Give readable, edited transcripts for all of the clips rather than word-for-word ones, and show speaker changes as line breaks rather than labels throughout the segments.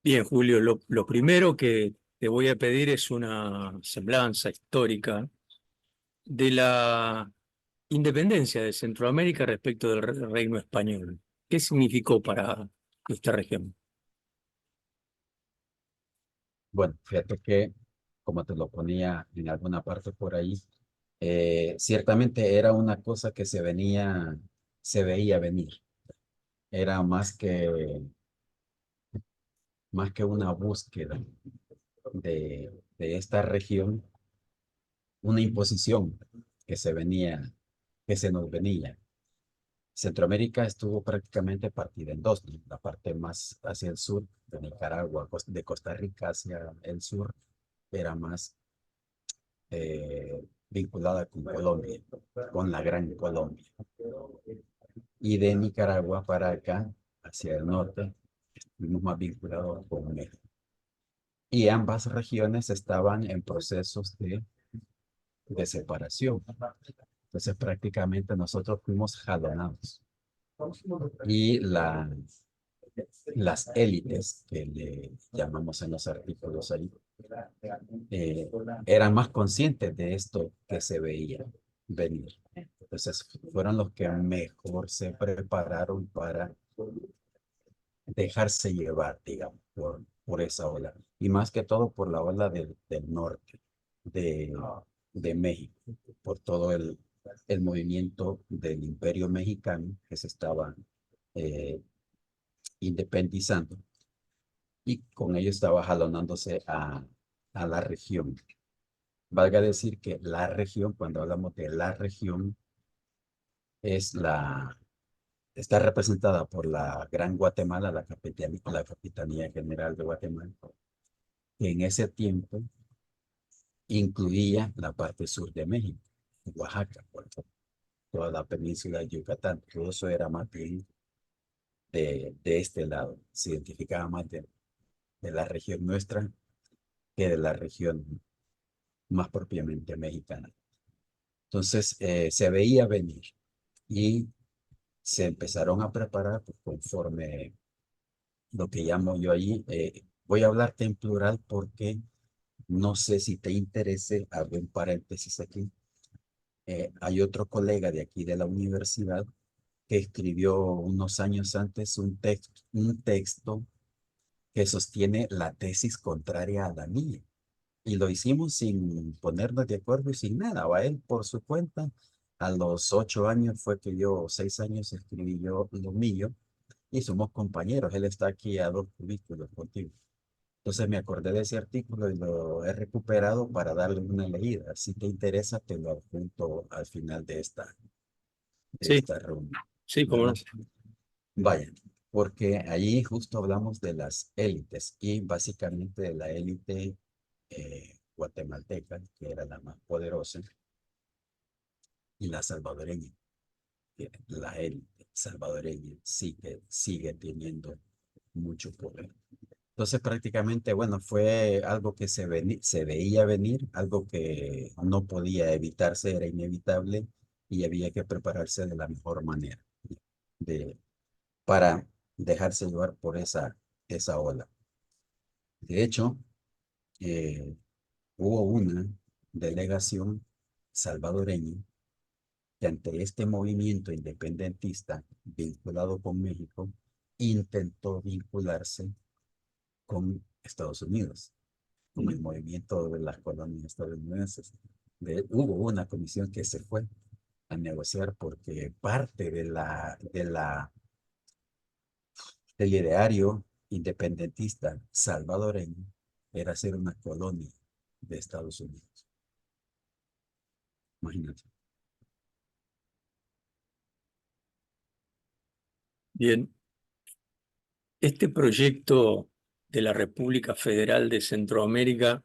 Bien, Julio, lo primero que te voy a pedir es una semblanza histórica de la independencia de Centroamérica respecto del reino español. ¿Qué significó para esta región?
Bueno, fíjate que, como te lo ponía en alguna parte por ahí, ciertamente era una cosa que se veía venir. Era más que una búsqueda de esta región, una imposición que se venía, que se nos venía. Centroamérica estuvo prácticamente partida en dos, ¿no? La parte más hacia el sur, de Nicaragua, de Costa Rica hacia el sur, era más vinculada con Colombia, con la Gran Colombia. Y de Nicaragua para acá, hacia el norte, estuvimos más vinculados con México. Y ambas regiones estaban en procesos de separación. Entonces prácticamente nosotros fuimos jalonados. Y las élites, que le llamamos en los artículos ahí, eh, eran más conscientes de esto que se veía venir. Entonces fueron los que mejor se prepararon para dejarse llevar, digamos, por esa ola. Y más que todo por la ola del norte de, de México, por todo el movimiento del Imperio Mexicano que se estaba eh, independizando y con ello estaba jalonándose a la región. Valga decir que la región, cuando hablamos de la región, es está representada por la Gran Guatemala, la Capitanía General de Guatemala, que en ese tiempo incluía la parte sur de México, Oaxaca, por ejemplo, toda la península de Yucatán. Todo eso era más bien de este lado. Se identificaba más de la región nuestra que de la región más propiamente mexicana. Entonces, se veía venir y se empezaron a preparar pues, conforme lo que llamo yo ahí. Voy a hablarte en plural porque no sé si te interese, hago un paréntesis aquí. Hay otro colega de aquí de la universidad que escribió unos años antes un texto que sostiene la tesis contraria a la mía. Y lo hicimos sin ponernos de acuerdo y sin nada. Va él por su cuenta. A los 8 años fue que yo, 6 años, escribí yo lo mío y somos compañeros. Él está aquí a 2 cubículos contigo. Entonces me acordé de ese artículo y lo he recuperado para darle una leída. Si te interesa, te lo adjunto al final de
Sí,
esta reunión,
sí, cómo no.
¿verdad? Vaya, porque allí justo hablamos de las élites y básicamente de la élite guatemalteca, que era la más poderosa, y la salvadoreña, que la élite salvadoreña sí que sigue teniendo mucho poder. Entonces prácticamente, bueno, fue algo que se veía venir, algo que no podía evitarse, era inevitable y había que prepararse de la mejor manera de, para dejarse llevar por esa ola. De hecho, eh, hubo una delegación salvadoreña que ante este movimiento independentista vinculado con México, intentó vincularse con Estados Unidos, con el movimiento de las colonias estadounidenses. Hubo una comisión que se fue a negociar porque parte del ideario independentista salvadoreño era ser una colonia de Estados Unidos. Imagínate.
Bien, este proyecto de la República Federal de Centroamérica,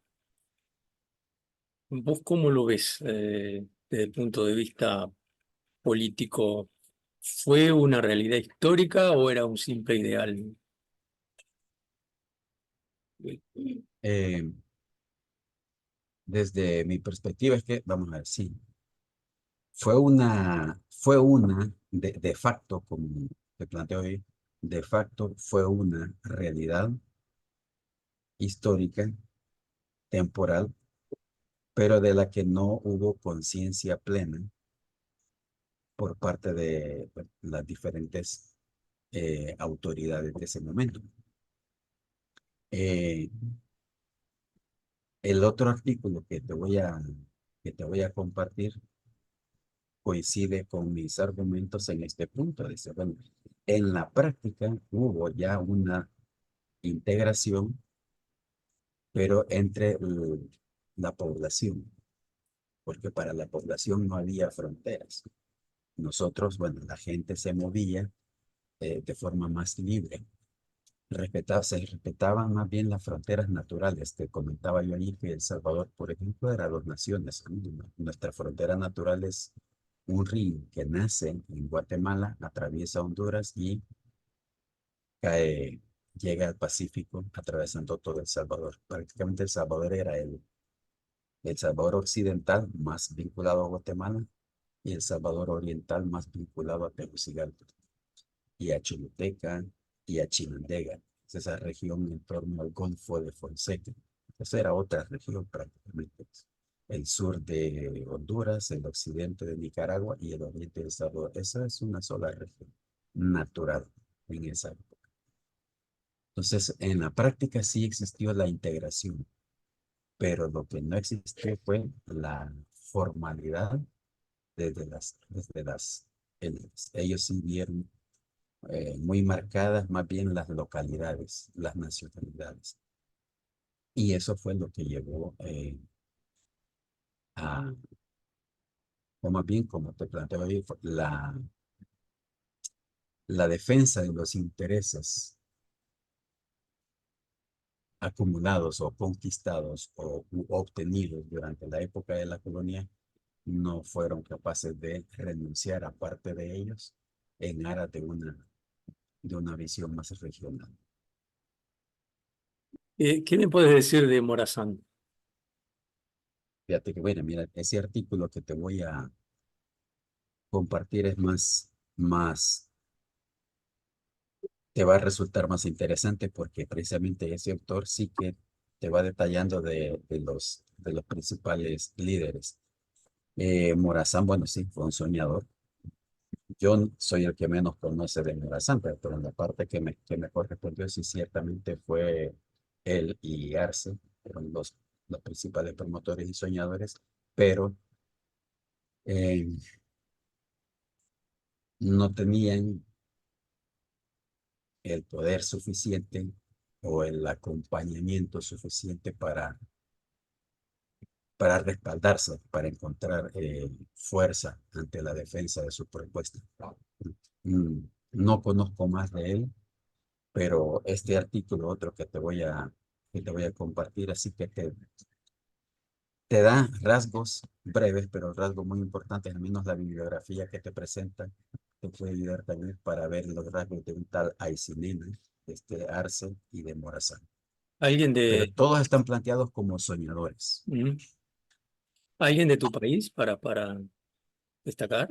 ¿vos cómo lo ves desde el punto de vista político? ¿Fue una realidad histórica o era un simple ideal?
Eh, Desde mi perspectiva es que, vamos a ver, sí, fue una de facto, como te planteo hoy, de facto fue una realidad histórica, temporal, pero de la que no hubo conciencia plena por parte de bueno, las diferentes autoridades de ese momento. Eh, el otro artículo que te voy a compartir coincide con mis argumentos en este punto. Dice, bueno, en la práctica hubo ya una integración, pero entre la población, porque para la población no había fronteras. Nosotros, bueno, la gente se movía de forma más libre. Se respetaban más bien las fronteras naturales. Te comentaba yo allí que El Salvador, por ejemplo, era dos naciones, ¿no? Nuestra frontera natural es un río que nace en Guatemala, atraviesa Honduras y cae, llega al Pacífico, atravesando todo El Salvador. Prácticamente El Salvador era el Salvador occidental más vinculado a Guatemala y El Salvador oriental más vinculado a Tegucigalpa y a Choluteca y a Chinandega. Es esa región en torno al Golfo de Fonseca. Esa era otra región prácticamente. El sur de Honduras, el occidente de Nicaragua y el oriente de El Salvador. Esa es una sola región natural en esa época. Entonces, en la práctica sí existió la integración, pero lo que no existió fue la formalidad desde las élites. Ellos sí vieron muy marcadas más bien las localidades, las nacionalidades. Y eso fue lo que llevó a, o más bien, como te planteo ahí, la defensa de los intereses acumulados o conquistados o obtenidos durante la época de la colonia no fueron capaces de renunciar a parte de ellos en aras de una visión más regional.
¿Qué me puedes decir de Morazán?
Fíjate que, bueno, mira, ese artículo que te voy a compartir es te va a resultar más interesante porque precisamente ese autor sí que te va detallando de los principales líderes. Morazán, bueno, sí, fue un soñador. Yo soy el que menos conoce de Morazán, pero en la parte que me correspondió, sí, ciertamente fue él y Arce, fueron los principales promotores y soñadores, pero eh, no tenían el poder suficiente o el acompañamiento suficiente para respaldarse, para encontrar fuerza ante la defensa de su propuesta. Mm, No conozco más de él, pero este artículo, otro que te voy a compartir, así que te da rasgos breves, pero rasgos muy importantes, al menos la bibliografía que te presenta, te puede ayudar también para ver los rasgos de un tal Aycinena, Arce y de Morazán.
¿Alguien
Pero
de,
todos están planteados como soñadores.
mm, ¿alguien de tu país para destacar?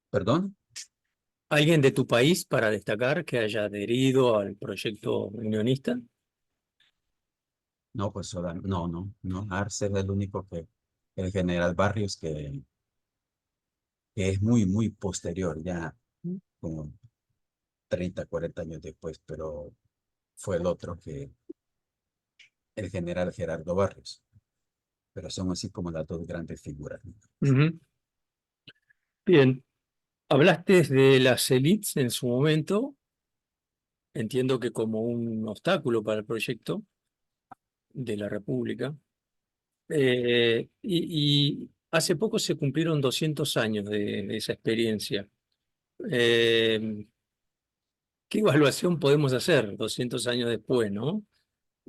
¿Perdón?
¿Alguien de tu país para destacar que haya adherido al proyecto unionista?
No, pues no, no, no. Arce es el único el general Barrios que es muy, muy posterior, ya como 30, 40 años después, pero fue el otro el general Gerardo Barrios. Pero son así como las dos grandes figuras, ¿no?
Ujú. Bien, hablaste de las élites en su momento, entiendo que como un obstáculo para el proyecto de la República. Y hace poco se cumplieron 200 años de esa experiencia. Eh, ¿Qué evaluación podemos hacer 200 años después, no?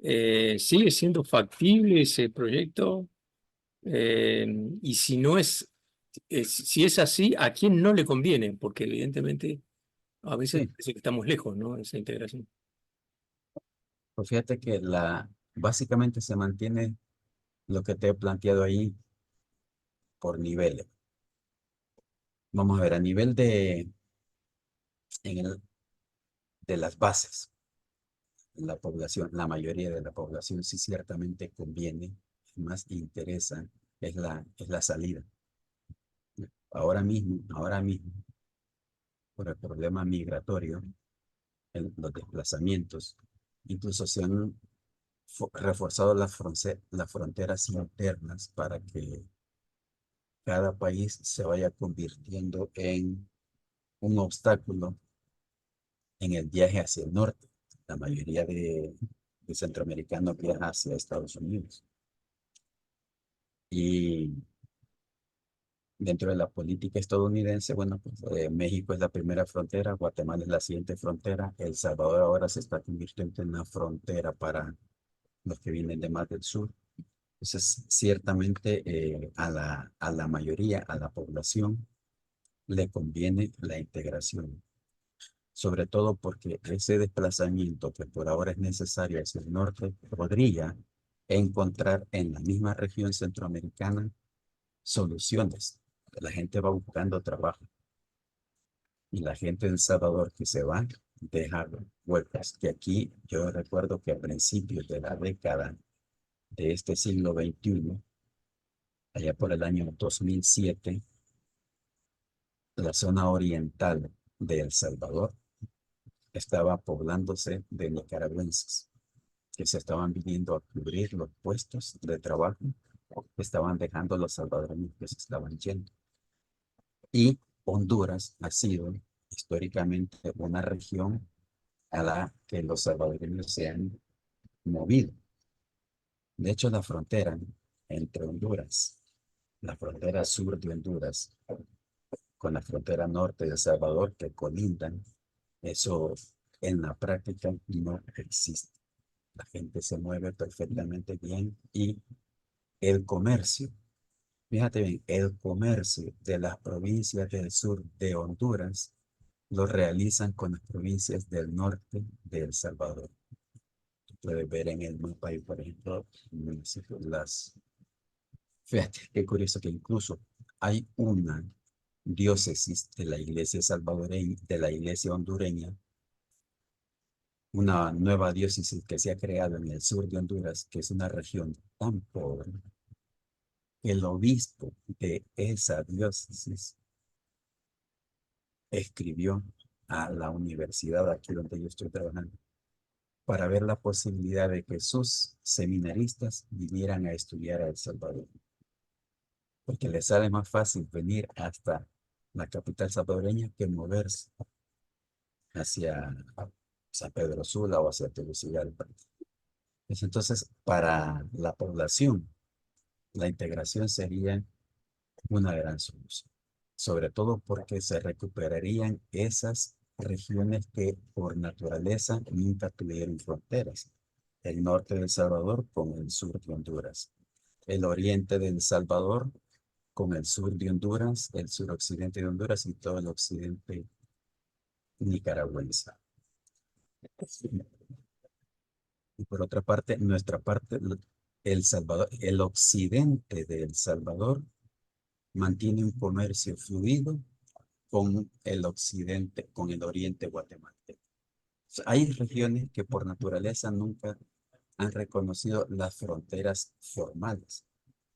¿Sigue siendo factible ese proyecto? Eh, y si no si es así, ¿a quién no le conviene? Porque evidentemente a veces
Sí,
parece que estamos lejos, ¿no? De esa integración.
pues fíjate que básicamente se mantiene lo que te he planteado ahí por niveles. Vamos a ver, a nivel en el, de las bases. la población, la mayoría de la población sí ciertamente conviene, más interesa, es la salida. Ahora mismo, por el problema migratorio, los desplazamientos, incluso se han reforzado las fronteras internas para que cada país se vaya convirtiendo en un obstáculo en el viaje hacia el norte. La mayoría de centroamericanos viaja hacia Estados Unidos. Y dentro de la política estadounidense, bueno, pues México es la primera frontera, Guatemala es la siguiente frontera, El Salvador ahora se está convirtiendo en una frontera para los que vienen de más del sur. Entonces, ciertamente a la mayoría, a la población, le conviene la integración, sobre todo porque ese desplazamiento que por ahora es necesario hacia el norte podría encontrar en la misma región centroamericana soluciones. La gente va buscando trabajo y la gente de El Salvador que se va deja huelgas. Que aquí yo recuerdo que a principios de la década de este siglo XXI, allá por el año 2007, la zona oriental de El Salvador estaba poblándose de nicaragüenses que se estaban viniendo a cubrir los puestos de trabajo, estaban dejando los salvadoreños que se estaban yendo. Y Honduras ha sido históricamente una región a la que los salvadoreños se han movido. De hecho, la frontera entre Honduras, la frontera sur de Honduras, con la frontera norte de El Salvador que colindan, eso en la práctica no existe. La gente se mueve perfectamente bien y el comercio, fíjate bien, el comercio de las provincias del sur de Honduras lo realizan con las provincias del norte de El Salvador. Tú puedes ver en el mapa ahí, por ejemplo, las... Fíjate, qué curioso que incluso hay una diócesis de la iglesia salvadoreña, de la iglesia hondureña, una nueva diócesis que se ha creado en el sur de Honduras, que es una región tan pobre. El obispo de esa diócesis escribió a la universidad aquí donde yo estoy trabajando para ver la posibilidad de que sus seminaristas vinieran a estudiar a El Salvador, porque les sale más fácil venir hasta la capital salvadoreña que moverse hacia San Pedro Sula o hacia Tegucigalpa. Entonces, para la población, la integración sería una gran solución, sobre todo porque se recuperarían esas regiones que por naturaleza nunca tuvieron fronteras. El norte de El Salvador con el sur de Honduras, el oriente de El Salvador con el sur de Honduras, el suroccidente de Honduras y todo el occidente nicaragüense. Y por otra parte, nuestra parte, El Salvador, el occidente de El Salvador mantiene un comercio fluido con el occidente, con el oriente guatemalteco. O sea, hay regiones que por naturaleza nunca han reconocido las fronteras formales.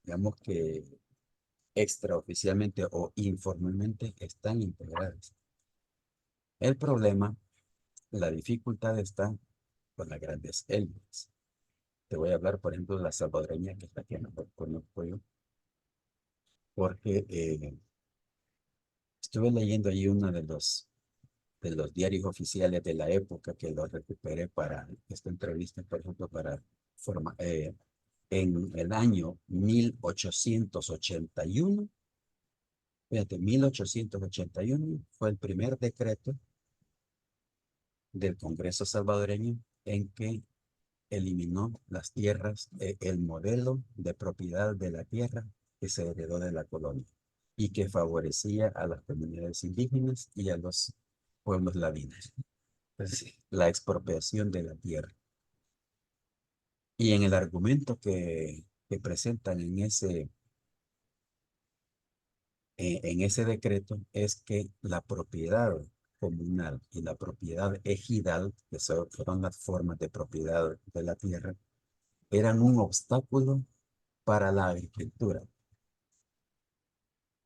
Digamos que extraoficialmente o informalmente están integradas. El problema, la dificultad está con las grandes élites. Te voy a hablar, por ejemplo, de la salvadoreña, que es la que mejor conozco yo, porque estuve leyendo ahí uno de los diarios oficiales de la época que lo recuperé para esta entrevista, por ejemplo, para en el año 1881, fíjate, 1881 fue el primer decreto del Congreso salvadoreño en que eliminó las tierras, el modelo de propiedad de la tierra que se heredó de la colonia y que favorecía a las comunidades indígenas y a los pueblos ladinos. Entonces, la expropiación de la tierra. Y en el argumento que presentan en ese decreto es que la propiedad comunal y la propiedad ejidal, que fueron las formas de propiedad de la tierra, eran un obstáculo para la agricultura.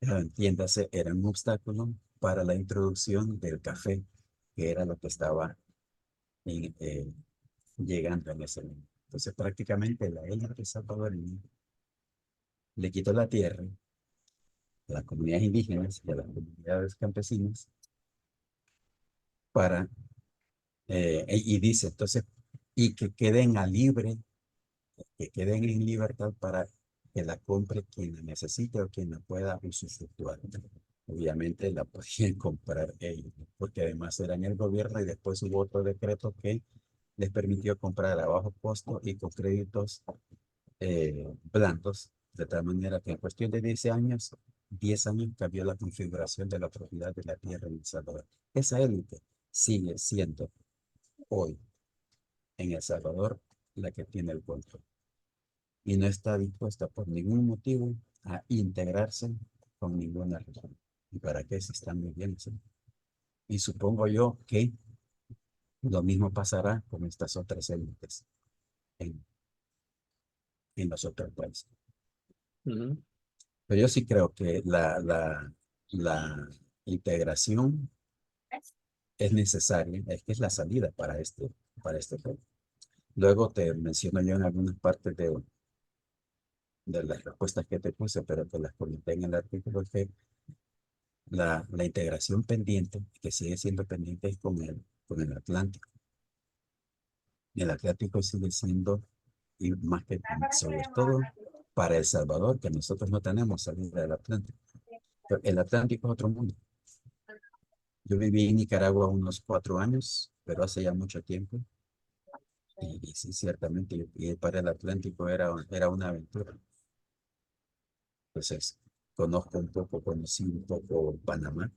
Entiéndase, era un obstáculo para la introducción del café, que era lo que estaba en, llegando en ese momento. Entonces, prácticamente la élite salvadoreña le quitó la tierra a las comunidades indígenas y a las comunidades campesinas para, y dice entonces, y que queden a libre, que queden en libertad para que la compre quien la necesite o quien la pueda usufructuar. Obviamente la podían comprar ellos, porque además eran el gobierno y después hubo otro decreto que les permitió comprar a bajo costo y con créditos blandos, de tal manera que en cuestión de 10 años cambió la configuración de la propiedad de la tierra en El Salvador. Esa élite sigue siendo hoy en El Salvador la que tiene el control y no está dispuesta por ningún motivo a integrarse con ninguna región. ¿Y para qué se están viviendo? Y supongo yo que lo mismo pasará con estas otras élites en, en los otros países.
Ujú.
Pero yo sí creo que la integración es necesaria, es que es la salida para este tema. Luego te menciono yo en algunas partes de las respuestas que te puse, pero que las comenté en el artículo, que la integración pendiente, que sigue siendo pendiente, es con el Atlántico. El Atlántico sigue siendo, y más que sobre todo para El Salvador, que nosotros no tenemos salida del Atlántico. Pero el Atlántico es otro mundo. Yo viví en Nicaragua unos 4 años, pero hace ya mucho tiempo. Y sí, ciertamente, ir para el Atlántico era una aventura. Entonces, conocí un poco Panamá,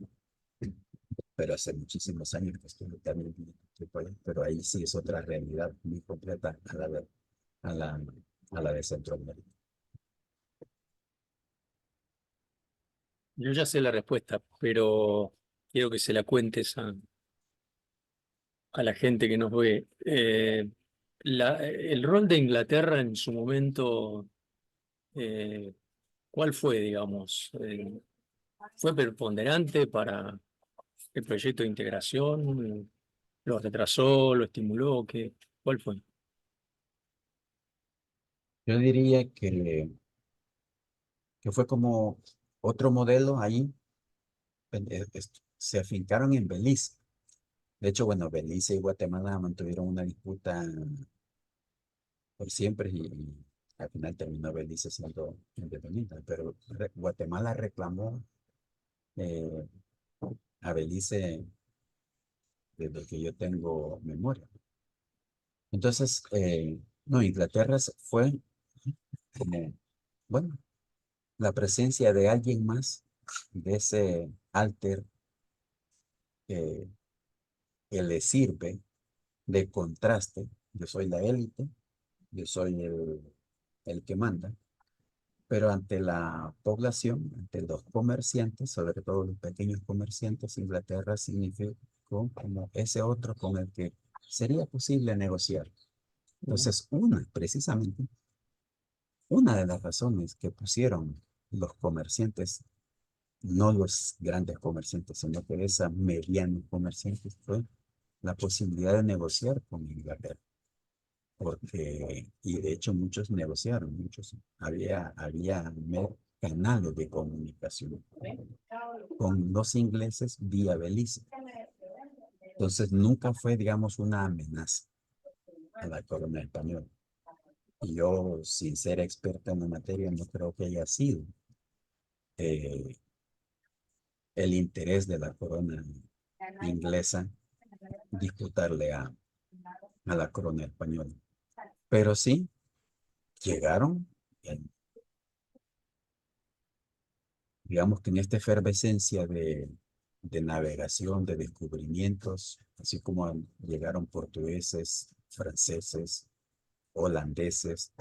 pero hace muchísimos años que estuve también en este país, pero ahí sí es otra realidad muy completa a la, a la de Centroamérica.
Yo ya sé la respuesta, pero quiero que se la cuentes a la gente que nos ve. El rol de Inglaterra en su momento, eh, ¿cuál fue, digamos? ¿Fue preponderante para el proyecto de integración? ¿Lo retrasó, lo estimuló? ¿Cuál fue?
Yo diría que fue como otro modelo ahí, se afincaron en Belice. De hecho, bueno, Belice y Guatemala mantuvieron una disputa por siempre y al final terminó Belice siendo independiente, pero Guatemala reclamó eh, a Belice desde que yo tengo memoria. Entonces, no, Inglaterra fue como, bueno, la presencia de alguien más, de ese alter eh, que le sirve de contraste. Yo soy la élite, yo soy el que manda, pero ante la población, ante los comerciantes, sobre todo los pequeños comerciantes, Inglaterra significó como ese otro con el que sería posible negociar. Entonces, precisamente, una de las razones que pusieron los comerciantes, no los grandes comerciantes, sino que esos medianos comerciantes, fue la posibilidad de negociar con Inglaterra. Porque, y de hecho muchos negociaron, había canales de comunicación con los ingleses vía Belice. Entonces nunca fue, digamos, una amenaza a la corona española. Y yo, sin ser experta en la materia, no creo que haya sido eh, el interés de la corona inglesa disputarle a la corona española. Pero sí, llegaron, digamos que en esta efervescencia de navegación, de descubrimientos, así como llegaron portugueses, franceses, holandeses,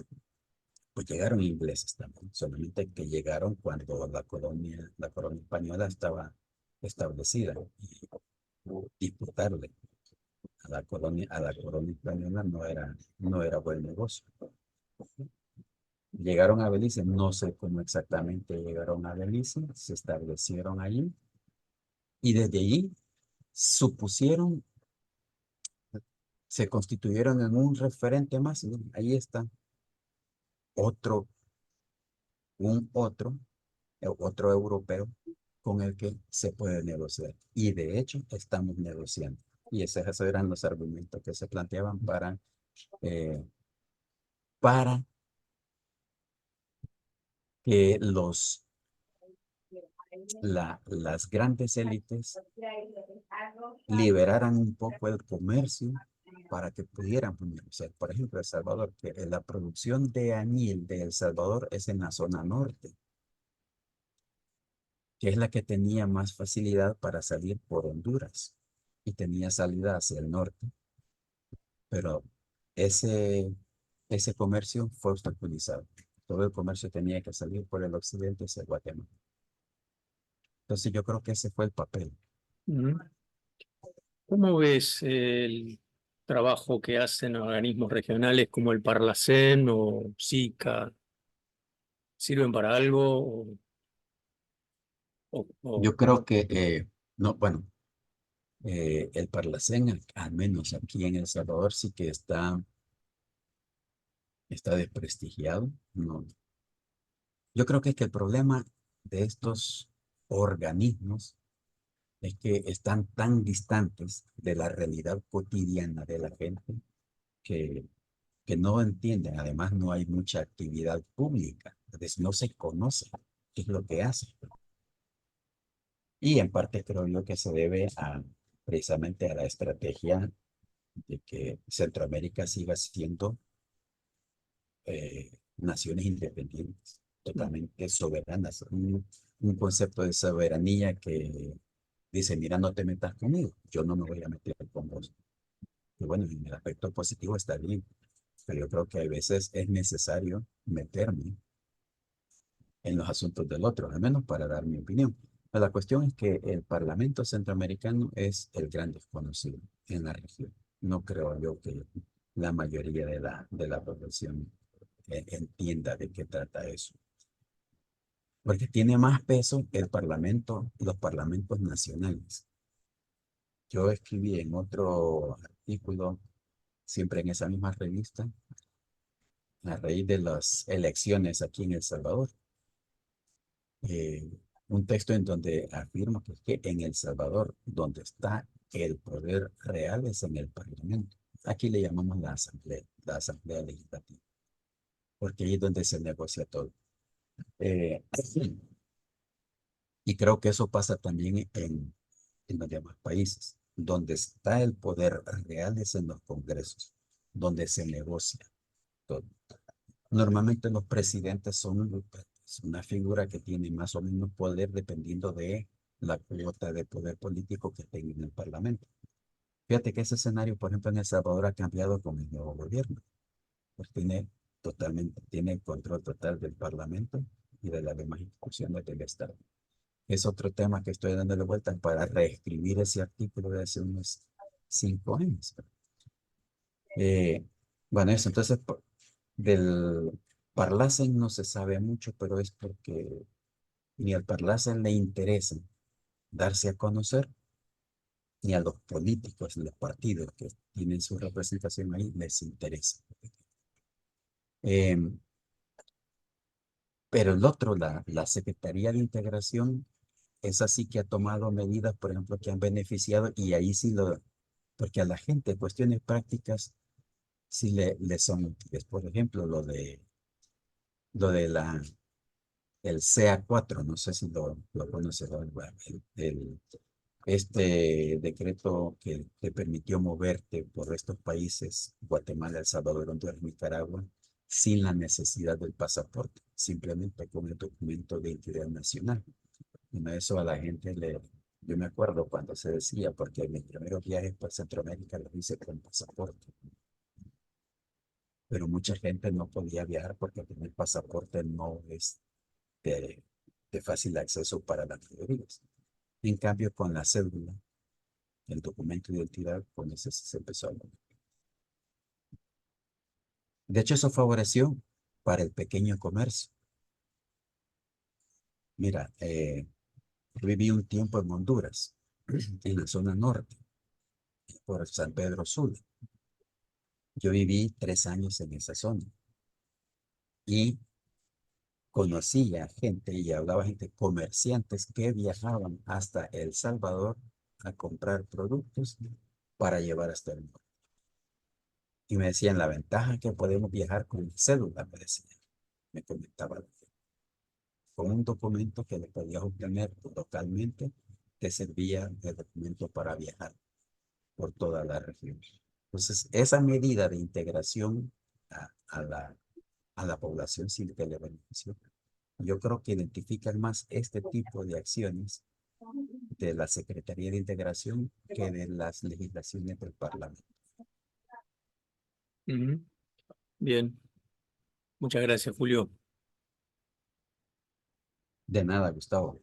pues llegaron ingleses también, solamente que llegaron cuando la corona española estaba establecida. disputarle a la corona española no era buen negocio. Llegaron a Belice, no sé cómo exactamente llegaron a Belice, se establecieron allí y desde allí supusieron, se constituyeron en un referente más. Y ahí está otro, otro europeo con el que se puede negociar. Y de hecho estamos negociando. Y esos eran los argumentos que se planteaban eh, para que las grandes élites liberaran un poco el comercio para que pudieran negociar. Por ejemplo, El Salvador, que la producción de añil de El Salvador es en la zona norte, que es la que tenía más facilidad para salir por Honduras y tenía salida hacia el norte. Pero ese, ese comercio fue obstaculizado. Todo el comercio tenía que salir por el occidente hacia Guatemala. Entonces yo creo que ese fue el papel.
¿Mm? ¿Cómo ves el trabajo que hacen organismos regionales como el Parlacén o SICA? ¿Sirven para algo?
Yo creo que, no, bueno, el Parlacén, al menos aquí en El Salvador, sí que está desprestigiado. No. Yo creo que el problema de estos organismos es que están tan distantes de la realidad cotidiana de la gente que, que no entienden. Además, no hay mucha actividad pública. Entonces, no se conoce qué es lo que hacen. Y en parte creo yo que se debe precisamente a la estrategia de que Centroamérica siga siendo naciones independientes, totalmente soberanas. Un concepto de soberanía que dice, mira, no te metas conmigo, yo no me voy a meter con vos. Y bueno, en el aspecto positivo está bien, pero yo creo que a veces es necesario meterme en los asuntos del otro, al menos para dar mi opinión. Pero la cuestión es que el Parlamento Centroamericano es el gran desconocido en la región. No creo yo que la mayoría de la población entienda de qué trata eso. Porque tiene más peso el Parlamento, los parlamentos nacionales. Yo escribí en otro artículo, siempre en esa misma revista, a raíz de las elecciones aquí en El Salvador, eh, un texto en donde afirma que en El Salvador, donde está el poder real es en el Parlamento. Aquí le llamamos la Asamblea Legislativa, porque ahí es donde se negocia todo. Eh, y creo que eso pasa también en los demás países. Donde está el poder real es en los congresos, donde se negocia todo. Normalmente los presidentes son una figura que tiene más o menos poder dependiendo de la cuota de poder político que tenga en el Parlamento. Fíjate que ese escenario, por ejemplo, en El Salvador ha cambiado con el nuevo gobierno. Pues tiene el control total del Parlamento y de las demás instituciones del Estado. Es otro tema que estoy dándole vueltas para reescribir ese artículo de hace unos 5 años. Eh, bueno, eso entonces del Parlacen no se sabe mucho, pero es porque ni al Parlacen le interesa darse a conocer, ni a los políticos, los partidos que tienen su representación ahí les interesa. Eh, pero el otro, la Secretaría de Integración, es así que ha tomado medidas, por ejemplo, que han beneficiado y ahí sí porque a la gente cuestiones prácticas sí le son útiles. Por ejemplo, lo de el CA4, no sé si lo conoces, ¿no? Este decreto que permitió moverte por estos países, Guatemala, El Salvador, Honduras, Nicaragua, sin la necesidad del pasaporte, simplemente con el documento de identidad nacional. Bueno, eso a la gente yo me acuerdo cuando se decía, porque mis primeros viajes por Centroamérica los hice con pasaporte, pero mucha gente no podía viajar porque tener pasaporte no es de fácil acceso para las mayorías. En cambio, con la cédula, el documento de identidad, con ese se empezó a hablar. De hecho, eso favoreció para el pequeño comercio. Mira, yo viví un tiempo en Honduras, en la zona norte, por San Pedro Sula. Yo viví 3 años en esa zona y conocía gente y hablaba gente, comerciantes que viajaban hasta El Salvador a comprar productos para llevar hasta el norte. Y me decían, la ventaja es que podemos viajar con cédula, me decían. Me comentaba la gente. Con un documento que le podías obtener localmente, te servía de documento para viajar por toda la región. Entonces, esa medida de integración a la población sí que le benefició. Yo creo que identifican más este tipo de acciones de la Secretaría de Integración que de las legislaciones del Parlamento.
Ujú. Bien, muchas gracias, Julio.
De nada, Gustavo.